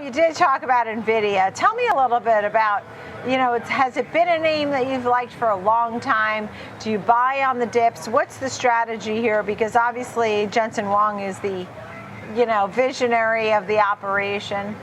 you did talk about Nvidia. Tell me a little bit about, has it been a name that you've liked for a long time? Do you buy on the dips? What's the strategy here? Because obviously Jensen Huang is the, visionary of the operation.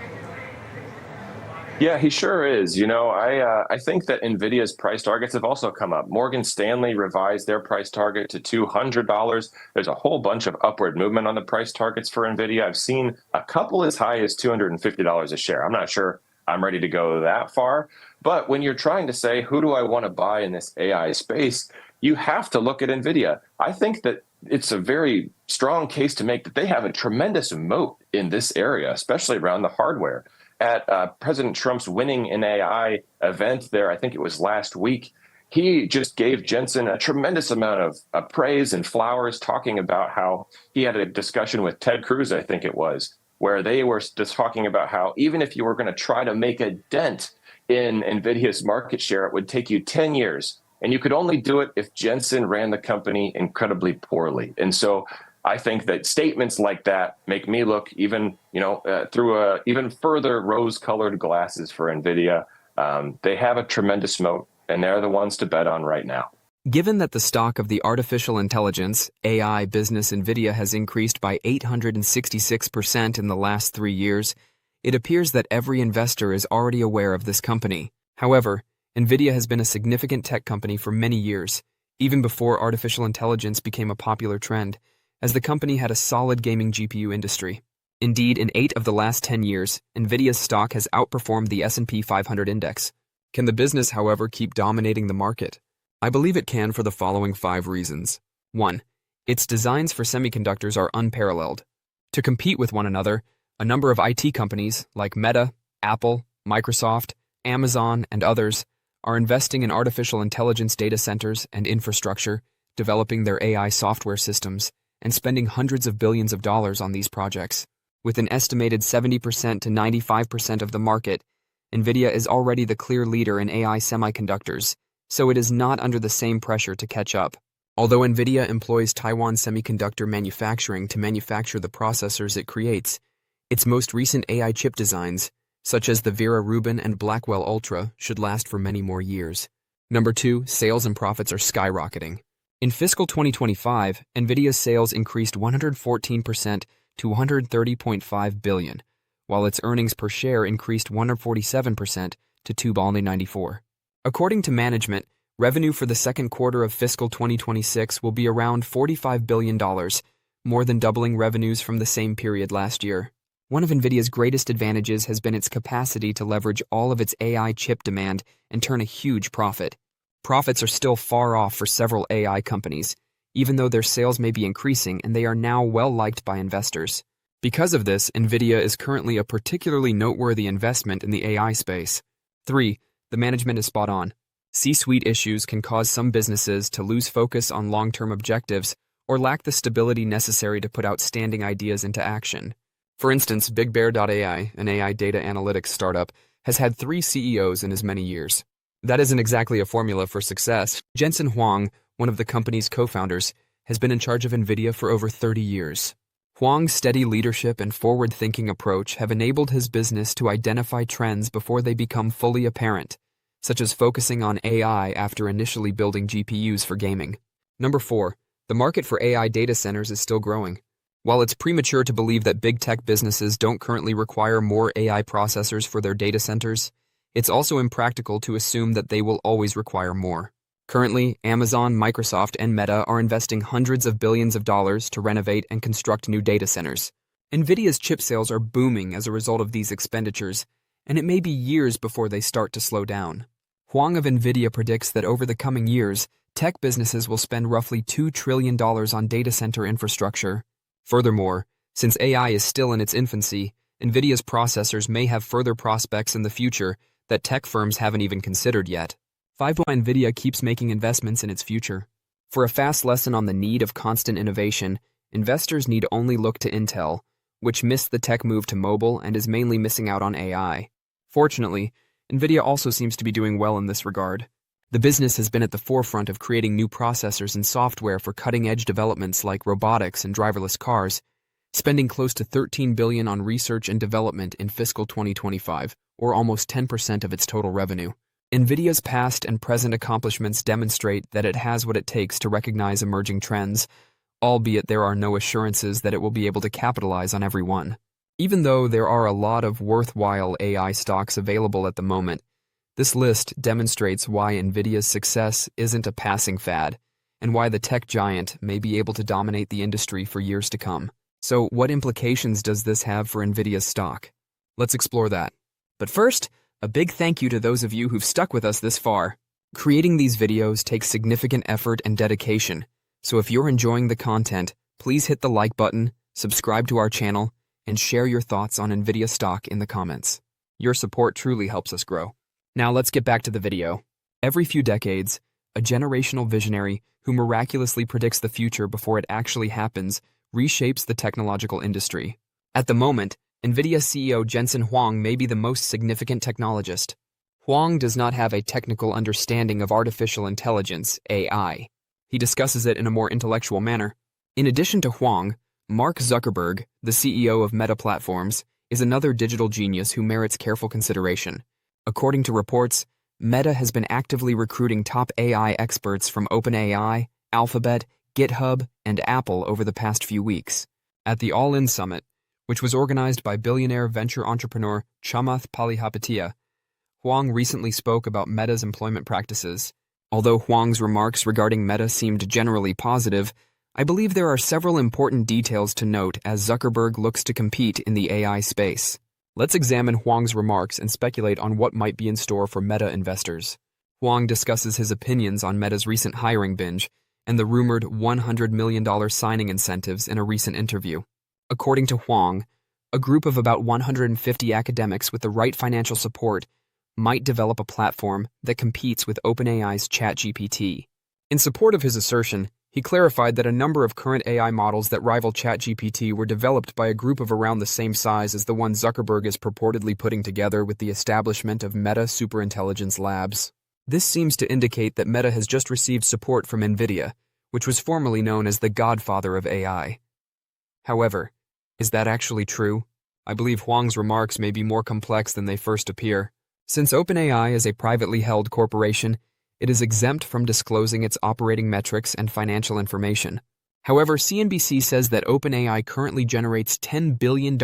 Yeah, he sure is. I think that Nvidia's price targets have also come up. Morgan Stanley revised their price target to $200. There's a whole bunch of upward movement on the price targets for Nvidia. I've seen a couple as high as $250 a share. I'm not sure I'm ready to go that far. But when you're trying to say, who do I want to buy in this AI space, you have to look at Nvidia. I think that it's a very strong case to make that they have a tremendous moat in this area, especially around the hardware. At President Trump's Winning in AI event there, I think it was last week, he just gave Jensen a tremendous amount of praise and flowers, talking about how he had a discussion with Ted Cruz, I think it was, where they were just talking about how even if you were going to try to make a dent in Nvidia's market share, it would take you 10 years. And you could only do it if Jensen ran the company incredibly poorly. And so I think that statements like that make me look even, through even further rose-colored glasses for Nvidia. They have a tremendous moat, and they're the ones to bet on right now. Given that the stock of the artificial intelligence, AI business Nvidia has increased by 866% in the last 3 years, it appears that every investor is already aware of this company. However, Nvidia has been a significant tech company for many years, even before artificial intelligence became a popular trend, as the company had a solid gaming GPU industry. Indeed, in 8 of the last 10 years, Nvidia's stock has outperformed the S&P 500 index. Can the business, however, keep dominating the market? I believe it can for the following 5 reasons. 1. Its designs for semiconductors are unparalleled. To compete with one another, a number of IT companies like Meta, Apple, Microsoft, Amazon, and others are investing in artificial intelligence data centers and infrastructure, developing their AI software systems, and spending hundreds of billions of dollars on these projects. With an estimated 70% to 95% of the market, Nvidia is already the clear leader in AI semiconductors, so it is not under the same pressure to catch up. Although Nvidia employs Taiwan Semiconductor Manufacturing to manufacture the processors it creates, its most recent AI chip designs, such as the Vera Rubin and Blackwell Ultra, should last for many more years. Number 2, sales and profits are skyrocketing. In fiscal 2025, Nvidia's sales increased 114% to $130.5 billion, while its earnings per share increased 147% to $2.94. According to management, revenue for the second quarter of fiscal 2026 will be around $45 billion, more than doubling revenues from the same period last year. One of Nvidia's greatest advantages has been its capacity to leverage all of its AI chip demand and turn a huge profit. Profits are still far off for several AI companies, even though their sales may be increasing and they are now well-liked by investors. Because of this, Nvidia is currently a particularly noteworthy investment in the AI space. 3. The management is spot on. C-suite issues can cause some businesses to lose focus on long-term objectives or lack the stability necessary to put outstanding ideas into action. For instance, BigBear.ai, an AI data analytics startup, has had 3 CEOs in as many years. That isn't exactly a formula for success. Jensen Huang, one of the company's co-founders, has been in charge of Nvidia for over 30 years. Huang's steady leadership and forward-thinking approach have enabled his business to identify trends before they become fully apparent, such as focusing on AI after initially building GPUs for gaming. Number 4, the market for AI data centers is still growing. While it's premature to believe that big tech businesses don't currently require more AI processors for their data centers, it's also impractical to assume that they will always require more. Currently, Amazon, Microsoft, and Meta are investing hundreds of billions of dollars to renovate and construct new data centers. Nvidia's chip sales are booming as a result of these expenditures, and it may be years before they start to slow down. Huang of Nvidia predicts that over the coming years, tech businesses will spend roughly $2 trillion on data center infrastructure. Furthermore, since AI is still in its infancy, Nvidia's processors may have further prospects in the future that tech firms haven't even considered yet. 5. Nvidia keeps making investments in its future. For a fast lesson on the need of constant innovation, investors need only look to Intel, which missed the tech move to mobile and is mainly missing out on AI. Fortunately, Nvidia also seems to be doing well in this regard. The business has been at the forefront of creating new processors and software for cutting-edge developments like robotics and driverless cars, spending close to $13 billion on research and development in fiscal 2025, or almost 10% of its total revenue. Nvidia's past and present accomplishments demonstrate that it has what it takes to recognize emerging trends, albeit there are no assurances that it will be able to capitalize on every one. Even though there are a lot of worthwhile AI stocks available at the moment, this list demonstrates why Nvidia's success isn't a passing fad, and why the tech giant may be able to dominate the industry for years to come. So, what implications does this have for Nvidia's stock? Let's explore that. But first, a big thank you to those of you who've stuck with us this far. Creating these videos takes significant effort and dedication, so if you're enjoying the content, please hit the like button, subscribe to our channel, and share your thoughts on Nvidia stock in the comments. Your support truly helps us grow. Now let's get back to the video. Every few decades, a generational visionary who miraculously predicts the future before it actually happens reshapes the technological industry. At the moment, Nvidia CEO Jensen Huang may be the most significant technologist. Huang does not have a technical understanding of artificial intelligence, AI. He discusses it in a more intellectual manner. In addition to Huang, Mark Zuckerberg, the CEO of Meta Platforms, is another digital genius who merits careful consideration. According to reports, Meta has been actively recruiting top AI experts from OpenAI, Alphabet, GitHub, and Apple over the past few weeks. At the All-In Summit, which was organized by billionaire venture entrepreneur Chamath Palihapitiya, Huang recently spoke about Meta's employment practices. Although Huang's remarks regarding Meta seemed generally positive, I believe there are several important details to note as Zuckerberg looks to compete in the AI space. Let's examine Huang's remarks and speculate on what might be in store for Meta investors. Huang discusses his opinions on Meta's recent hiring binge and the rumored $100 million signing incentives in a recent interview. According to Huang, a group of about 150 academics with the right financial support might develop a platform that competes with OpenAI's ChatGPT. In support of his assertion, he clarified that a number of current AI models that rival ChatGPT were developed by a group of around the same size as the one Zuckerberg is purportedly putting together with the establishment of Meta Superintelligence Labs. This seems to indicate that Meta has just received support from Nvidia, which was formerly known as the godfather of AI. However, is that actually true? I believe Huang's remarks may be more complex than they first appear. Since OpenAI is a privately held corporation, it is exempt from disclosing its operating metrics and financial information. However, CNBC says that OpenAI currently generates $10 billion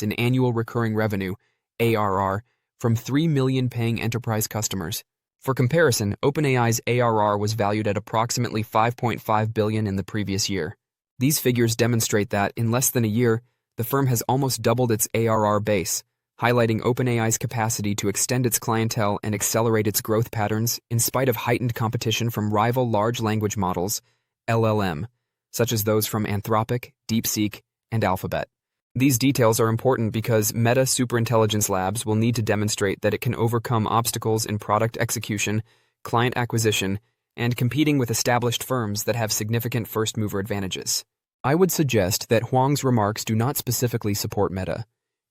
in annual recurring revenue, ARR, from 3 million paying enterprise customers. For comparison, OpenAI's ARR was valued at approximately $5.5 billion in the previous year. These figures demonstrate that, in less than a year, the firm has almost doubled its ARR base, highlighting OpenAI's capacity to extend its clientele and accelerate its growth patterns in spite of heightened competition from rival large language models, LLM, such as those from Anthropic, DeepSeek, and Alphabet. These details are important because Meta Superintelligence Labs will need to demonstrate that it can overcome obstacles in product execution, client acquisition, and competing with established firms that have significant first-mover advantages. I would suggest that Huang's remarks do not specifically support Meta,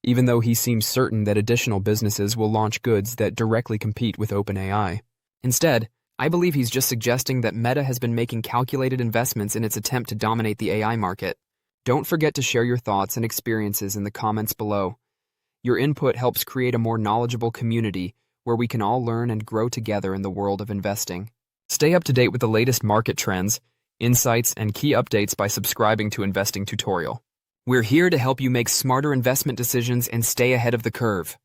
even though he seems certain that additional businesses will launch goods that directly compete with OpenAI. Instead, I believe he's just suggesting that Meta has been making calculated investments in its attempt to dominate the AI market. Don't forget to share your thoughts and experiences in the comments below. Your input helps create a more knowledgeable community where we can all learn and grow together in the world of investing. Stay up to date with the latest market trends, insights, and key updates by subscribing to Investing Tutorial. We're here to help you make smarter investment decisions and stay ahead of the curve.